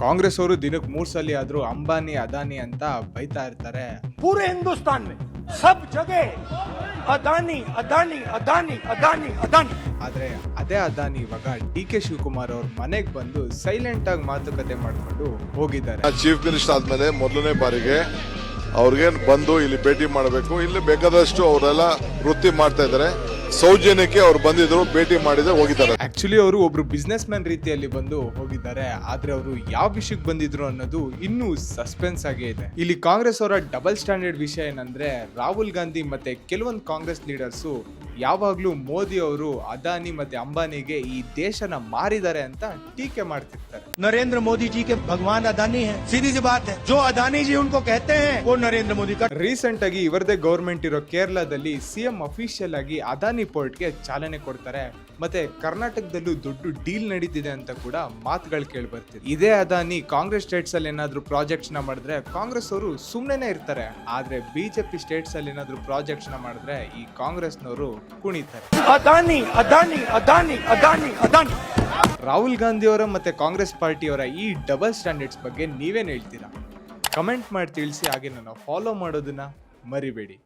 ಕಾಂಗ್ರೆಸ್ ಅವರು ದಿನಕ್ಕೆ 3 ಸಲ ಆದ್ರೂ ಅಂಬಾನಿ ಅದಾನಿ ಅಂತ ಬೈತಾ ಇರ್ತಾರೆ. पूरे हिंदुस्तान में सब जगह अदानी अदानी अदानी अदानी अदानी. ಆದ್ರೆ ಅದೇ ಅದಾನಿ ಇವಾಗ ಡಿ.ಕೆ. ಶಿವಕುಮಾರ್ ಅವ್ರ ಮನೆಗೆ ಬಂದು ಸೈಲೆಂಟ್ ಆಗಿ ಮಾತುಕತೆ ಮಾಡ್ಕೊಂಡು ಹೋಗಿದ್ದಾರೆ. ಚೀಫ್ ಮಿನಿಸ್ಟರ್ ಆದ್ಮೇಲೆ ಮೊದಲನೇ ಬಾರಿಗೆ ಅವ್ರಿಗೆ ಬಂದು ಇಲ್ಲಿ ಭೇಟಿ ಮಾಡಬೇಕು. ಇಲ್ಲಿ ಬೇಕಾದಷ್ಟು ಅವರೆಲ್ಲ ವೃತ್ತಿ ಮಾಡ್ತಾ ಇದ್ದಾರೆ. ಸೌಜನ್ಯಕ್ಕೆ ಅವ್ರು ಬಂದಿದ್ರು, ಭೇಟಿ ಮಾಡಿದ್ರೆ ಹೋಗಿದ್ದಾರೆ. ಆಕ್ಚುಲಿ ಅವರು ಒಬ್ರು ಬಿಸ್ನೆಸ್ ಮ್ಯಾನ್ ರೀತಿಯಲ್ಲಿ ಬಂದು ಹೋಗಿದ್ದಾರೆ. ಆದ್ರೆ ಅವರು ಯಾವ ವಿಷಯಕ್ಕೆ ಬಂದಿದ್ರು ಅನ್ನೋದು ಇನ್ನೂ ಸಸ್ಪೆನ್ಸ್ ಆಗೇ ಇದೆ. ಇಲ್ಲಿ ಕಾಂಗ್ರೆಸ್ ಅವರ ಡಬಲ್ ಸ್ಟ್ಯಾಂಡರ್ಡ್ ವಿಷಯ ಏನಂದ್ರೆ, ರಾಹುಲ್ ಗಾಂಧಿ ಮತ್ತೆ ಕೆಲವೊಂದು ಕಾಂಗ್ರೆಸ್ ಲೀಡರ್ಸು ಯಾವಾಗ್ಲೂ ಮೋದಿ ಅವರು ಅದಾನಿ ಮತ್ತೆ ಅಂಬಾನಿಗೆ ಈ ದೇಶನ ಮಾರಿದ್ದಾರೆ ಅಂತ ಟೀಕೆ ಮಾಡ್ತಿರ್ತಾರೆ. नरेंद्र मोदी जी के भगवान अदानी हैं. सीधी सी बात है, जो अदानी जी उनको कहते हैं वो नरेंद्र मोदी का. ರೀಸೆಂಟ್ ಆಗಿ ಇವರದೇ ಗವರ್ಮೆಂಟ್ ಇರೋ ಕೇರಳದಲ್ಲಿ ಸಿಎಂ ಅಫಿಷಿಯಲ್ ಆಗಿ ಅದಾನಿ ಪೋರ್ಟ್ಗೆ ಚಾಲನೆ ಕೊಡ್ತಾರೆ. ಮತ್ತೆ ಕರ್ನಾಟಕದಲ್ಲೂ ದೊಡ್ಡ ಡೀಲ್ ನಡೀತಿದೆ ಅಂತ ಕೂಡ ಮಾತುಗಳು ಕೇಳಿ ಬರ್ತಿದೆ. ಇದೇ ಅದಾನಿ ಕಾಂಗ್ರೆಸ್ ಸ್ಟೇಟ್ಸ್ ಅಲ್ಲಿ ಏನಾದ್ರು ಪ್ರಾಜೆಕ್ಟ್ಸ್ ನ ಮಾಡಿದ್ರೆ ಕಾಂಗ್ರೆಸ್ ಅವರು ಸುಮ್ನೆನೆ ಇರ್ತಾರೆ. ಆದ್ರೆ ಬಿಜೆಪಿ ಸ್ಟೇಟ್ಸ್ ಅಲ್ಲಿ ಏನಾದ್ರು ಪ್ರಾಜೆಕ್ಟ್ಸ್ ನ ಮಾಡಿದ್ರೆ ಈ ಕಾಂಗ್ರೆಸ್ನವರು ಕುಣಿತಾರೆ. अदानी अदानी अदानी अदानी अदानी. ರಾಹುಲ್ ಗಾಂಧಿ ಅವರ ಮತ್ತೆ ಕಾಂಗ್ರೆಸ್ ಪಾರ್ಟಿಯವರ ಈ ಡಬಲ್ ಸ್ಟ್ಯಾಂಡರ್ಡ್ಸ್ ಬಗ್ಗೆ ನೀವೇನ್ ಹೇಳ್ತೀರಾ? ಕಮೆಂಟ್ ಮಾಡಿ ತಿಳಿಸಿ. ಹಾಗೆ ನನ್ನ ಫಾಲೋ ಮಾಡೋದನ್ನ ಮರಿಬೇಡಿ.